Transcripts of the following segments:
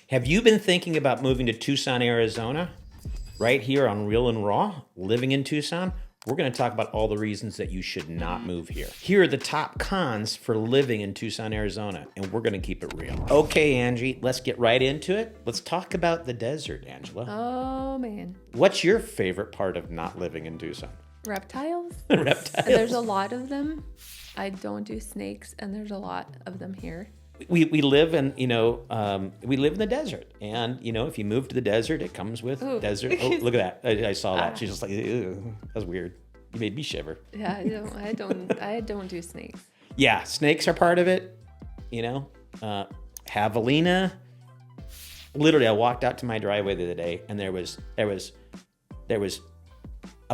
Have you been thinking about moving to Tucson, Arizona? Right here on Real and Raw, living in Tucson? We're going to talk about all the reasons that you should not move here. Here are the top cons for living in Tucson, Arizona, and we're going to keep it real. Okay, Angie, let's get right into it. Let's talk about the desert, Angela. Oh, man. What's your favorite part of not living in Tucson? Reptiles. Reptiles. And there's a lot of them. I don't do snakes, and there's a lot of them here. We live in, we live in the desert. And, if you move to the desert, it comes with desert. Oh, look at that. I saw that. She's just like, ew, that's weird. You made me shiver. Yeah, I don't do snakes. Yeah, snakes are part of it. Javelina. Literally, I walked out to my driveway the other day, and there was a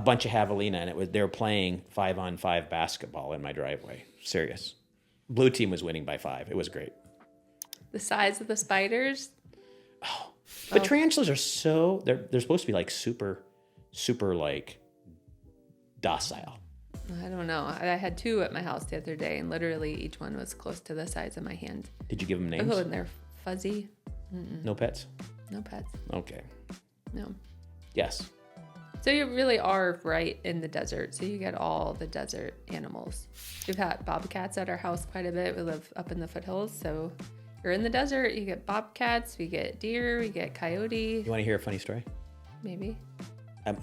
bunch of javelina, and they were playing 5-on-5 basketball in my driveway. Serious. Blue team was winning by 5. It was great. The size of the spiders. But tarantulas are they're supposed to be like super like docile. I don't know. I had 2 at my house the other day, and literally each one was close to the size of my hand. Did you give them names? Oh, and they're fuzzy. Mm-mm. No pets? No pets. Okay. No. Yes. So you really are right in the desert. So you get all the desert animals. We've had bobcats at our house quite a bit. We live up in the foothills. So you're in the desert. You get bobcats. We get deer. We get coyote. You want to hear a funny story? Maybe.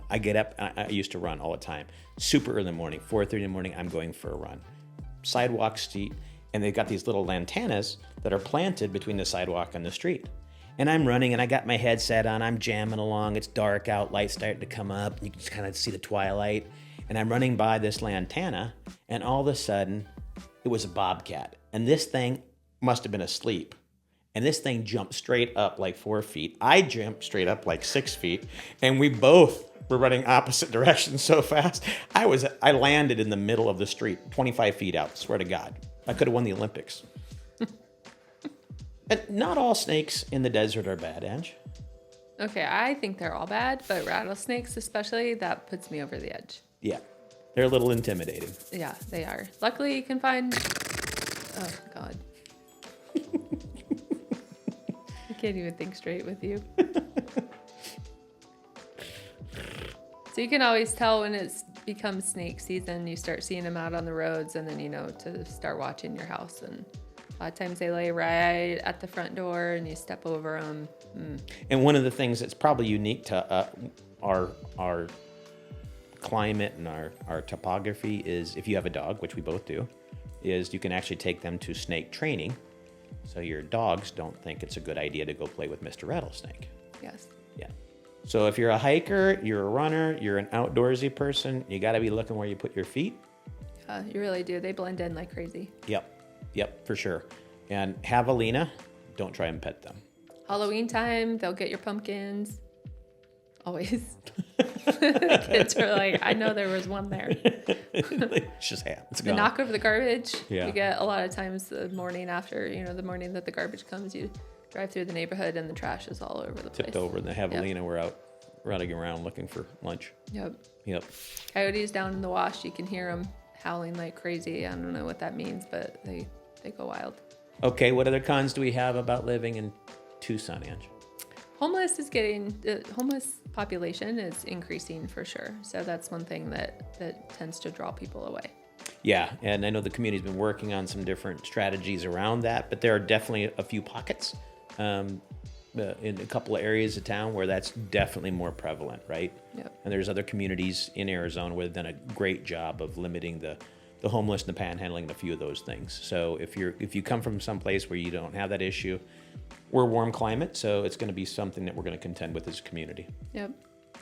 I get up. I used to run all the time. Super early in the morning, 4:30 in the morning, I'm going for a run. Sidewalk street. And they've got these little lantanas that are planted between the sidewalk and the street. And I'm running, and I got my headset on. I'm jamming along. It's dark out. Light's starting to come up. You can just kind of see the twilight. And I'm running by this lantana, and all of a sudden, it was a bobcat. And this thing must have been asleep. And this thing jumped straight up like 4 feet. I jumped straight up like 6 feet. And we both were running opposite directions so fast. I landed in the middle of the street, 25 feet out, swear to God. I could have won the Olympics. And not all snakes in the desert are bad, Ange. Okay, I think they're all bad, but rattlesnakes especially, that puts me over the edge. Yeah, they're a little intimidating. Yeah, they are. Luckily, you can find... Oh, God. I can't even think straight with you. So you can always tell when it's become snake season. You start seeing them out on the roads, and then to start watching your house. And a lot of times they lay right at the front door, and you step over them. And one of the things that's probably unique to our climate and our topography is, if you have a dog, which we both do, is you can actually take them to snake training, so your dogs don't think it's a good idea to go play with Mr. Rattlesnake. Yes. Yeah. So if you're a hiker, you're a runner, you're an outdoorsy person, you got to be looking where you put your feet. You really do. They blend in like crazy. Yep, for sure. And javelina, don't try and pet them. Halloween time, they'll get your pumpkins. Always. Kids are like, I know there was one there. It's just ham. It's They gone. knock over the garbage. Yeah. You get a lot of times the morning after, the morning that the garbage comes, you drive through the neighborhood and the trash is all over the place. Tipped over, and the javelina were out running around looking for lunch. Yep. Coyotes down in the wash, you can hear them howling like crazy. I don't know what that means, but they go wild. Okay, what other cons do we have about living in Tucson, Ange? The homeless population is increasing for sure. So that's one thing that tends to draw people away. Yeah, and I know the community's been working on some different strategies around that, but there are definitely a few pockets in a couple of areas of town where that's definitely more prevalent, right? Yep. And there's other communities in Arizona where they've done a great job of limiting the homeless and the panhandling and a few of those things. So if you come from some place where you don't have that issue, we're a warm climate, so it's going to be something that we're going to contend with as a community. Yep.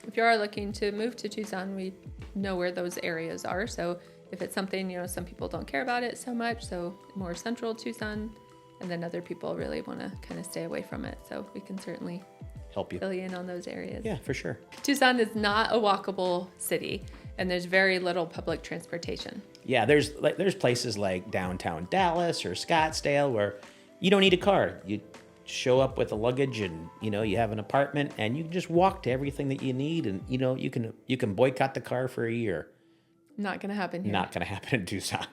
If you are looking to move to Tucson, we know where those areas are. So if it's something, some people don't care about it so much, so more central Tucson, and then other people really want to kind of stay away from it. So we can certainly help you fill you in on those areas. Yeah, for sure. Tucson is not a walkable city, and there's very little public transportation. Yeah, there's places like downtown Dallas or Scottsdale where you don't need a car. You show up with a luggage, and you have an apartment, and you can just walk to everything that you need, and you can boycott the car for a year. Not going to happen here. Not going to happen in Tucson,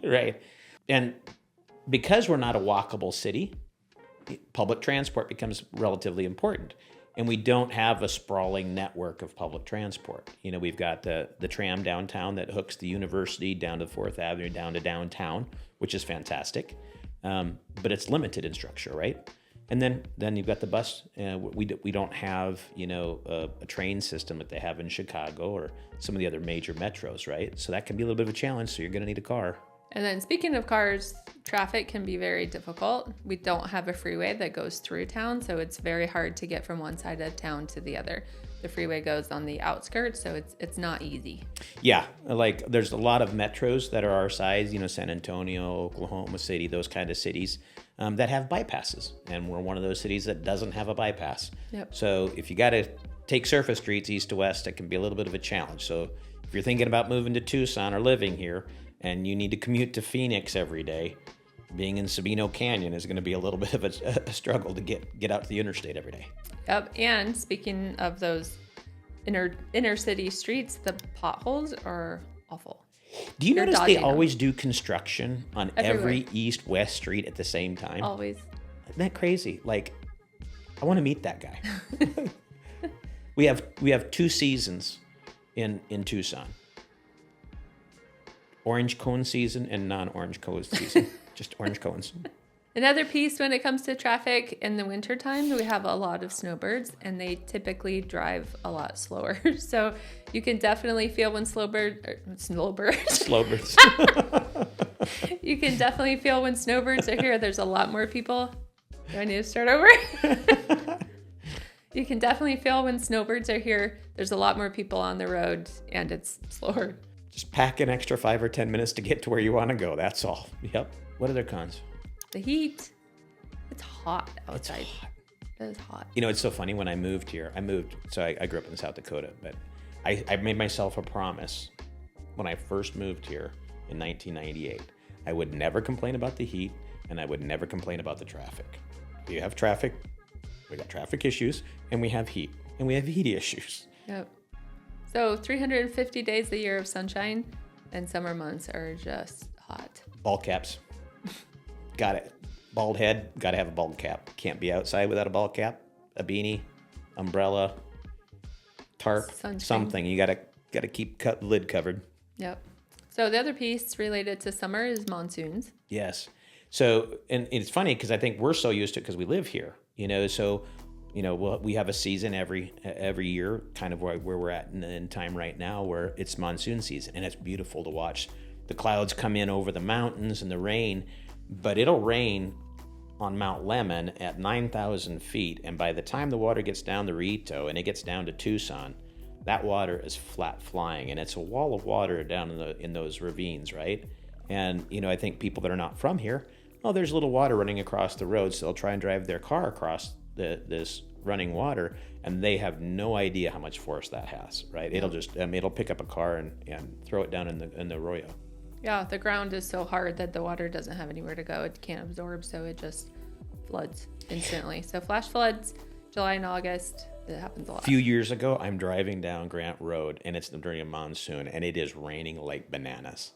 right? And because we're not a walkable city, public transport becomes relatively important. And we don't have a sprawling network of public transport. We've got the tram downtown that hooks the university down to 4th Avenue, down to downtown, which is fantastic. But it's limited in structure, right? And then you've got the bus. We don't have, a train system that they have in Chicago or some of the other major metros, right? So that can be a little bit of a challenge. So you're going to need a car. And then speaking of cars, traffic can be very difficult. We don't have a freeway that goes through town, so it's very hard to get from one side of town to the other. The freeway goes on the outskirts, so it's not easy. Yeah, like there's a lot of metros that are our size, San Antonio, Oklahoma City, those kind of cities that have bypasses. And we're one of those cities that doesn't have a bypass. Yep. So if you got to take surface streets east to west, it can be a little bit of a challenge. So if you're thinking about moving to Tucson or living here, and you need to commute to Phoenix every day, being in Sabino Canyon is going to be a little bit of a struggle to get out to the interstate every day. Yep. And speaking of those inner city streets, the potholes are awful. Do you notice they always them. do construction on Everywhere. every east-west street at the same time? Always. Isn't that crazy? Like, I want to meet that guy. We have 2 seasons in Tucson. Orange cone season and non-orange cone season. Just orange cones. Another piece when it comes to traffic in the wintertime, we have a lot of snowbirds and they typically drive a lot slower. So you can definitely feel when snowbirds. You can definitely feel when snowbirds are here. There's a lot more people. Do I need to start over? You can definitely feel when snowbirds are here. There's a lot more people on the road and it's slower. Just pack an extra 5 or 10 minutes to get to where you want to go. That's all. Yep. What other cons? The heat. It's hot outside. It's hot. It is hot. It's so funny. When I moved here, so I grew up in South Dakota, but I made myself a promise when I first moved here in 1998. I would never complain about the heat and I would never complain about the traffic. You have traffic, we got traffic issues, and we have heat, and we have heat issues. Yep. So 350 days a year of sunshine, and summer months are just hot. Ball caps. Got it. Bald head, got to have a bald cap. Can't be outside without a ball cap, a beanie, umbrella, tarp, Sunscreen. Something. You got to keep the lid covered. Yep. So the other piece related to summer is monsoons. Yes. So, and it's funny because I think we're so used to it because we live here, so we have a season every year, kind of where we're at in time right now, where it's monsoon season, and it's beautiful to watch the clouds come in over the mountains and the rain, but it'll rain on Mount Lemmon at 9,000 feet, and by the time the water gets down the Rito and it gets down to Tucson, that water is flat flying, and it's a wall of water down in those ravines, right? And I think people that are not from here, there's a little water running across the road, so they'll try and drive their car across this running water, and they have no idea how much force that has, right? It'll just it'll pick up a car and throw it down in the arroyo. Yeah, the ground is so hard that the water doesn't have anywhere to go. It can't absorb, so it just floods instantly. So flash floods, July and August, it happens a lot. A few years ago, I'm driving down Grant Road, and it's during a monsoon, and it is raining like bananas.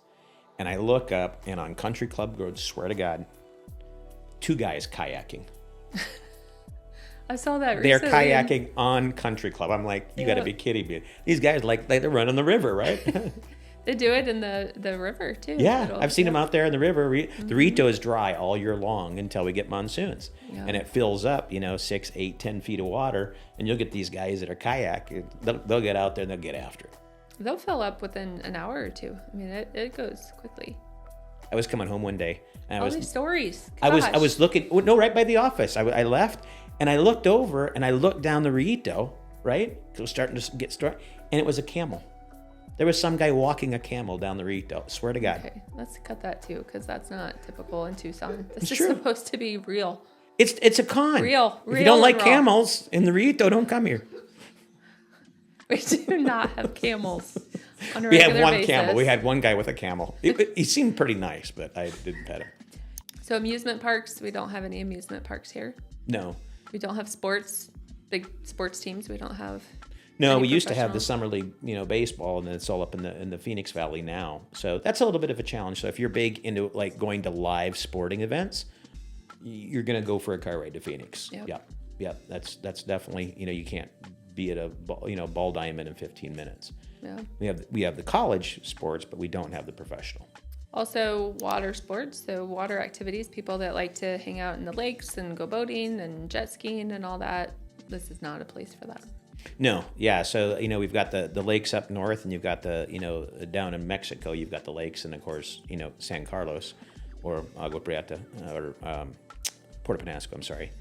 And I look up, and on Country Club Road, swear to God, 2 guys kayaking. I saw that They're recently. kayaking on Country Club. I'm like, you got to be kidding me. These guys like they're running the river, right? They do it in the river too. Yeah, I've seen them out there in the river. The Rito is dry all year long until we get monsoons. Yeah. And it fills up, 6, 8, 10 feet of water, and you'll get these guys that are kayaking. They'll get out there and they'll get after it. They'll fill up within an hour or two. I mean, it goes quickly. I was coming home one day, and All these stories. I was looking, right by the office. I left, and I looked over, and I looked down the Rito, right? It was starting to get started, and it was a camel. There was some guy walking a camel down the Rito. Swear to God. Okay, let's cut that too, because that's not typical in Tucson. This It's is true. supposed to be real. It's a con. Real If you don't like raw. camels in the Rito, don't come here. We do not have camels on a We regular had one basis. camel. We had one guy with a camel. He seemed pretty nice, but I didn't pet him. So amusement parks, we don't have any amusement parks here. No. We don't have big sports teams. We don't have. No, any we used to have the professional. summer league, baseball, and then it's all up in the Phoenix Valley now. So that's a little bit of a challenge. So if you're big into like going to live sporting events, you're going to go for a car ride to Phoenix. Yep. Yep. That's definitely, you can't be at a, ball diamond in 15 minutes. Yeah. We have the college sports, but we don't have the professional. Also water sports, so water activities, people that like to hang out in the lakes and go boating and jet skiing and all that. This is not a place for that. No, yeah. So, we've got the lakes up north, and you've got the, down in Mexico, you've got the lakes, and of course, San Carlos or Agua Prieta or Puerto Penasco, I'm sorry.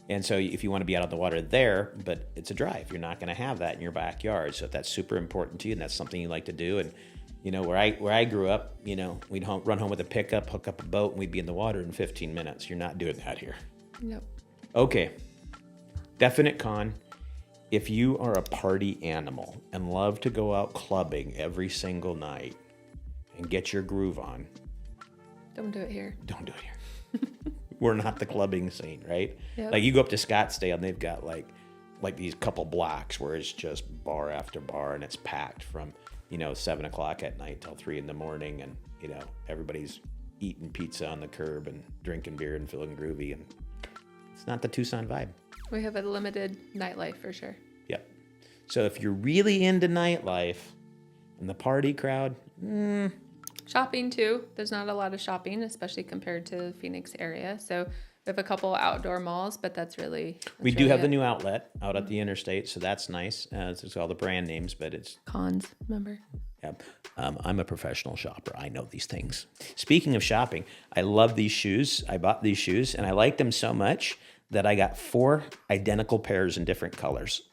And so if you want to be out on the water there, but it's a drive, you're not going to have that in your backyard. So if that's super important to you and that's something you like to do, and where I grew up, we'd run home with a pickup, hook up a boat, and we'd be in the water in 15 minutes. You're not doing that here. Nope. Okay. Definite con. If you are a party animal and love to go out clubbing every single night and get your groove on, don't do it here. Don't do it here. We're not the clubbing scene, right? Yep. Like you go up to Scottsdale and they've got like these couple blocks where it's just bar after bar and it's packed from 7 o'clock at night till 3 a.m, and everybody's eating pizza on the curb and drinking beer and feeling groovy, and it's not the Tucson vibe. We have a limited nightlife for sure. Yep. So if you're really into nightlife and the party crowd, Shopping too. There's not a lot of shopping, especially compared to the Phoenix area. So we have a couple outdoor malls, but that's we do have the new outlet out at the interstate, so that's nice. It's all the brand names, but it's Cons, remember? Yeah. I'm a professional shopper. I know these things. Speaking of shopping, I love these shoes. I bought these shoes, and I liked them so much that I got 4 identical pairs in different colors.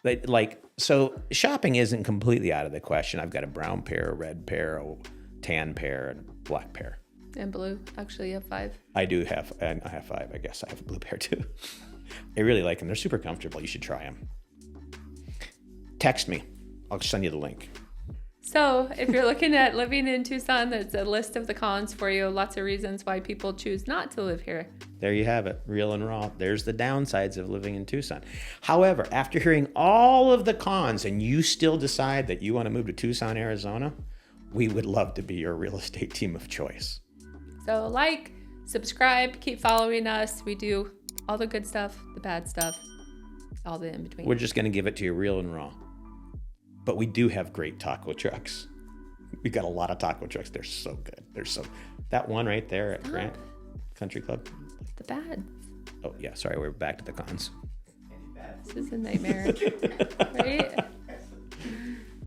So shopping isn't completely out of the question. I've got a brown pair, a red pair, a tan pair, and a black pair. And blue. Actually, you have 5. I do have, and I have 5. I guess I have a blue pair too. I really like them. They're super comfortable. You should try them. Text me. I'll send you the link. So if you're looking at living in Tucson, there's a list of the cons for you. Lots of reasons why people choose not to live here. There you have it, real and raw. There's the downsides of living in Tucson. However, after hearing all of the cons and you still decide that you want to move to Tucson, Arizona, we would love to be your real estate team of choice. So subscribe, keep following us. We do all the good stuff, the bad stuff, all the in between. We're just going to give it to you real and raw. But we do have great taco trucks. We got a lot of taco trucks. They're so good. That one right there at Grant Country Club. The bad. Oh yeah, sorry, we're back to the cons. This is a nightmare, right?